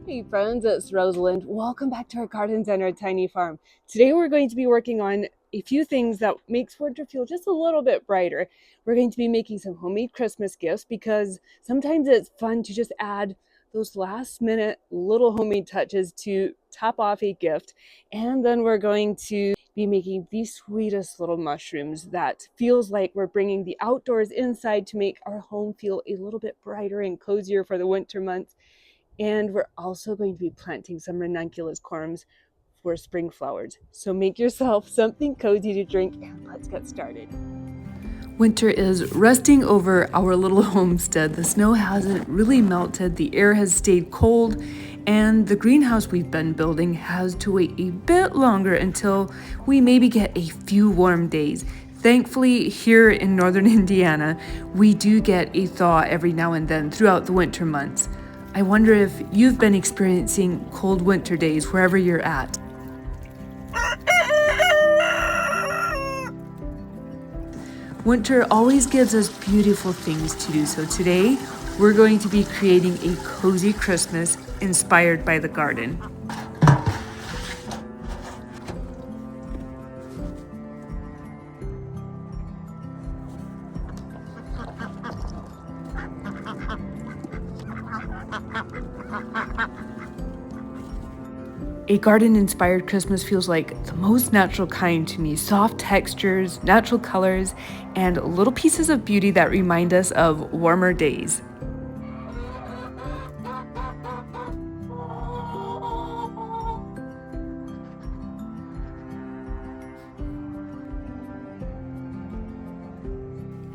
Hey friends, it's Rosalind. Welcome back to our gardens and our tiny farm. Today we're going to be working on a few things that makes winter feel just a little bit brighter. We're going to be making some homemade Christmas gifts because sometimes it's fun to just add those last minute little homemade touches to top off a gift. And then we're going to be making the sweetest little mushrooms that feels like we're bringing the outdoors inside to make our home feel a little bit brighter and cozier for the winter months. And we're also going to be planting some ranunculus corms for spring flowers. So make yourself something cozy to drink and let's get started. Winter is resting over our little homestead. The snow hasn't really melted, the air has stayed cold, and the greenhouse we've been building has to wait a bit longer until we maybe get a few warm days. Thankfully, here in northern Indiana, we do get a thaw every now and then throughout the winter months. I wonder if you've been experiencing cold winter days wherever you're at. Winter always gives us beautiful things to do, so today we're going to be creating a cozy Christmas inspired by the garden. A garden-inspired Christmas feels like the most natural kind to me. Soft textures, natural colors, and little pieces of beauty that remind us of warmer days.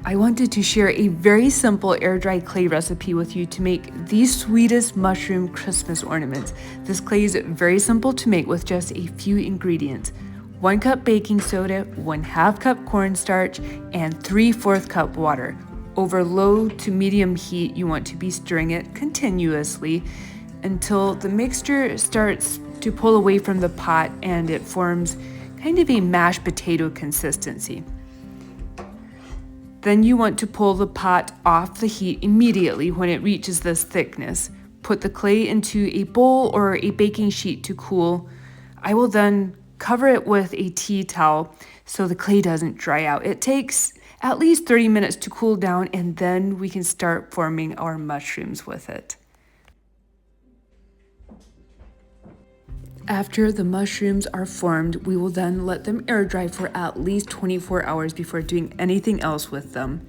I wanted to share a very simple air-dried clay recipe with you to make the sweetest mushroom Christmas ornaments. This clay is very simple to make with just a few ingredients. 1 cup baking soda, 1/2 cup cornstarch, and 3/4 cup water. Over low to medium heat, you want to be stirring it continuously until the mixture starts to pull away from the pot and it forms kind of a mashed potato consistency. Then you want to pull the pot off the heat immediately when it reaches this thickness. Put the clay into a bowl or a baking sheet to cool. I will then cover it with a tea towel so the clay doesn't dry out. It takes at least 30 minutes to cool down, and then we can start forming our mushrooms with it. After the mushrooms are formed, we will then let them air dry for at least 24 hours before doing anything else with them.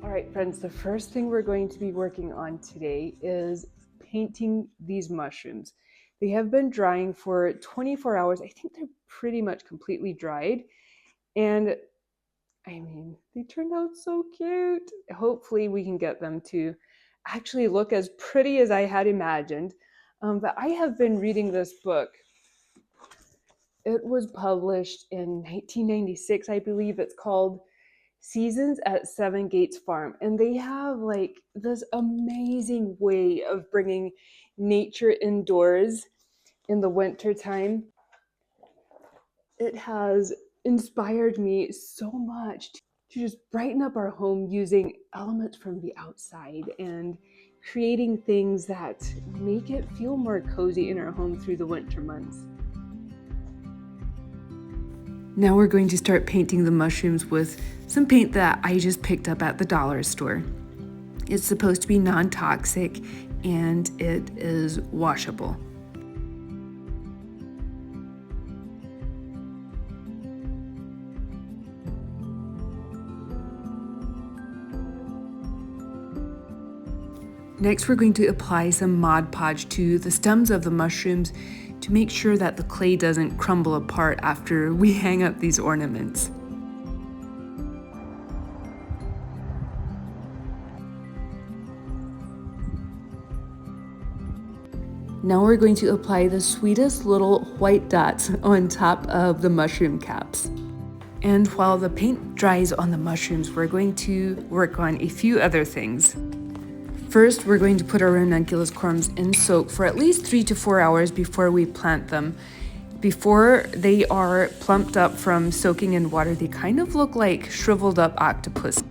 All right, friends, the first thing we're going to be working on today is painting these mushrooms. They have been drying for 24 hours. I think they're pretty much completely dried. And I mean, they turned out so cute. Hopefully we can get them to actually look as pretty as I had imagined. But I have been reading this book. It was published in 1996, I believe. It's called Seasons at Seven Gates Farm. And they have like this amazing way of bringing nature indoors in the winter time. It has inspired me so much to just brighten up our home using elements from the outside and creating things that make it feel more cozy in our home through the winter months. Now we're going to start painting the mushrooms with some paint that I just picked up at the dollar store. It's supposed to be non-toxic and it is washable. Next, we're going to apply some Mod Podge to the stems of the mushrooms to make sure that the clay doesn't crumble apart after we hang up these ornaments. Now we're going to apply the sweetest little white dots on top of the mushroom caps. And while the paint dries on the mushrooms, we're going to work on a few other things. First, we're going to put our ranunculus corms in soak for at least 3 to 4 hours before we plant them. Before they are plumped up from soaking in water, they kind of look like shriveled up octopus.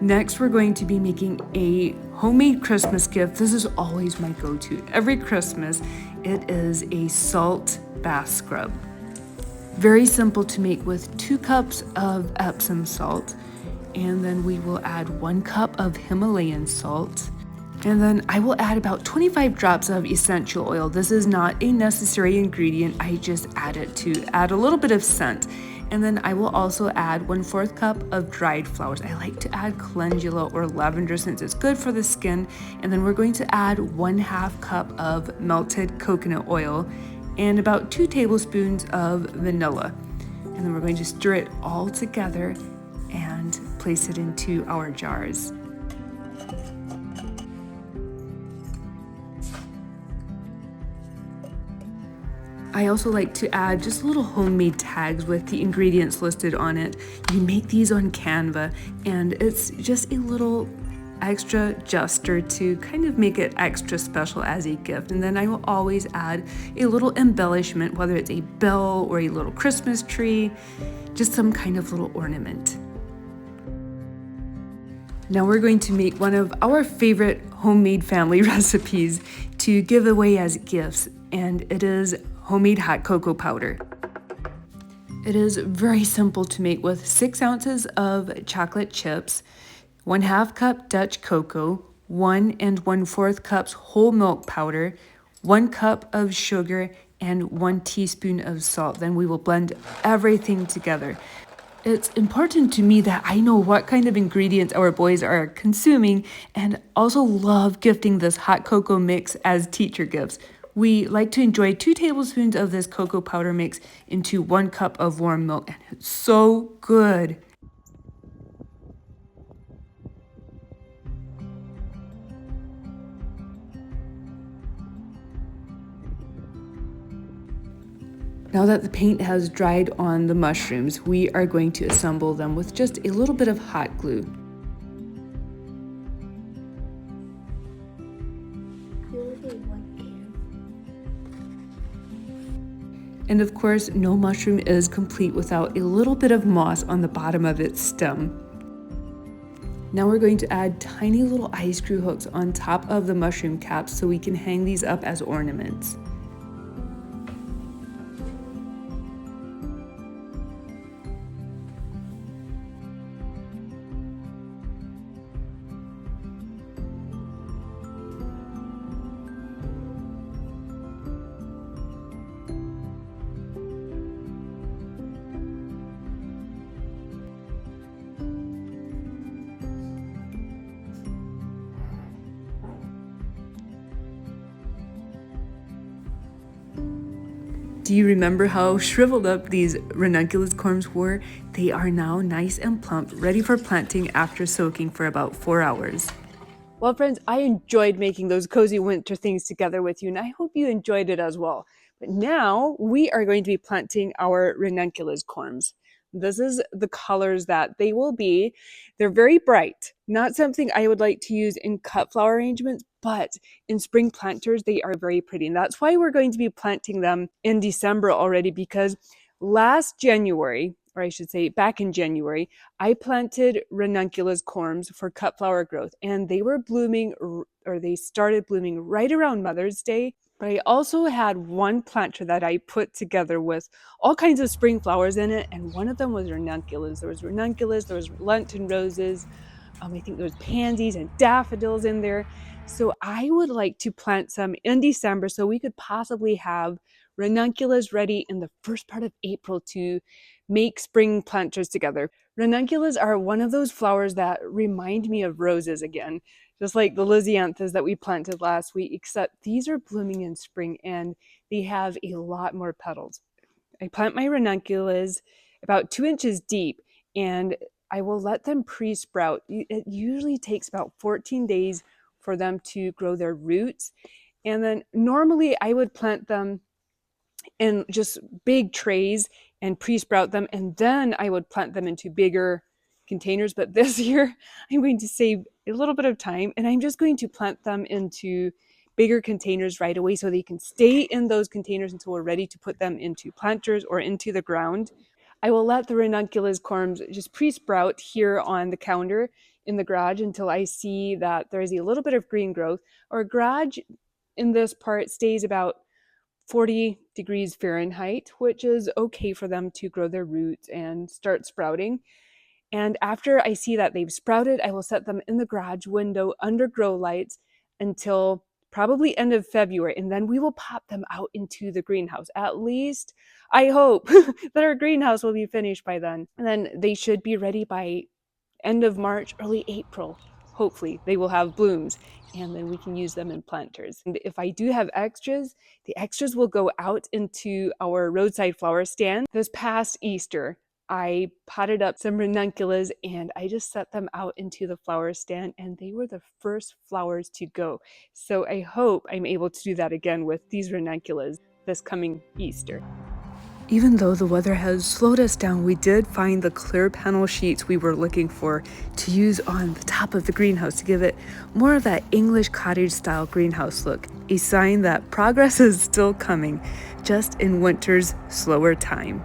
Next, we're going to be making a homemade Christmas gift. This is always my go-to. Every Christmas, it is a salt bath scrub. Very simple to make with 2 cups of Epsom salt, and then we will add 1 cup of Himalayan salt. And then I will add about 25 drops of essential oil. This is not a necessary ingredient. I just add it to add a little bit of scent. And then I will also add 1/4 cup of dried flowers. I like to add calendula or lavender since it's good for the skin. And then we're going to add 1/2 cup of melted coconut oil and about 2 tablespoons of vanilla. And then we're going to stir it all together and place it into our jars. I also like to add just little homemade tags with the ingredients listed on it. You make these on Canva, and it's just a little extra gesture to kind of make it extra special as a gift. And then I will always add a little embellishment, whether it's a bell or a little Christmas tree, just some kind of little ornament. Now we're going to make one of our favorite homemade family recipes to give away as gifts, and it is homemade hot cocoa powder. It is very simple to make with 6 ounces of chocolate chips, 1/2 cup Dutch cocoa, 1 1/4 cups whole milk powder, 1 cup of sugar, and 1 teaspoon of salt. Then we will blend everything together. It's important to me that I know what kind of ingredients our boys are consuming, and also love gifting this hot cocoa mix as teacher gifts. We like to enjoy 2 tablespoons of this cocoa powder mix into 1 cup of warm milk, and it's so good. Now that the paint has dried on the mushrooms, we are going to assemble them with just a little bit of hot glue. And of course, no mushroom is complete without a little bit of moss on the bottom of its stem. Now we're going to add tiny little eye screw hooks on top of the mushroom caps so we can hang these up as ornaments. Do you remember how shriveled up these ranunculus corms were? They are now nice and plump, ready for planting after soaking for about 4 hours. Well, friends, I enjoyed making those cozy winter things together with you, and I hope you enjoyed it as well. But now we are going to be planting our ranunculus corms. This is the colors that they will be. They're very bright, not something I would like to use in cut flower arrangements, but in spring planters, they are very pretty. And that's why we're going to be planting them in December already, because last January, or I should say back in January, I planted ranunculus corms for cut flower growth, and they were blooming, or they started blooming right around Mother's Day. But I also had one planter that I put together with all kinds of spring flowers in it, and one of them was ranunculus. There was ranunculus, there was Lenten roses, I think there was pansies and daffodils in there. So I would like to plant some in December so we could possibly have ranunculus ready in the first part of April to make spring planters together. Ranunculus are one of those flowers that remind me of roses again, just like the lisianthus that we planted last week, except these are blooming in spring and they have a lot more petals. I plant my ranunculus about 2 inches deep, and I will let them pre-sprout. It usually takes about 14 days for them to grow their roots. And then normally I would plant them in just big trays and pre-sprout them, and then I would plant them into bigger containers. But this year I'm going to save a little bit of time, and I'm just going to plant them into bigger containers right away so they can stay in those containers until we're ready to put them into planters or into the ground. I will let the ranunculus corms just pre-sprout here on the counter in the garage until I see that there's a little bit of green growth. Our garage in this part stays about 40 degrees Fahrenheit, which is okay for them to grow their roots and start sprouting. And after I see that they've sprouted, I will set them in the garage window under grow lights until probably end of February. And then we will pop them out into the greenhouse. At least I hope that our greenhouse will be finished by then. And then they should be ready by end of March, early April. Hopefully they will have blooms, and then we can use them in planters. And if I do have extras, the extras will go out into our roadside flower stand. This past Easter, I potted up some ranunculus and I just set them out into the flower stand, and they were the first flowers to go. So I hope I'm able to do that again with these ranunculus this coming Easter. Even though the weather has slowed us down, we did find the clear panel sheets we were looking for to use on the top of the greenhouse to give it more of that English cottage style greenhouse look, a sign that progress is still coming, just in winter's slower time.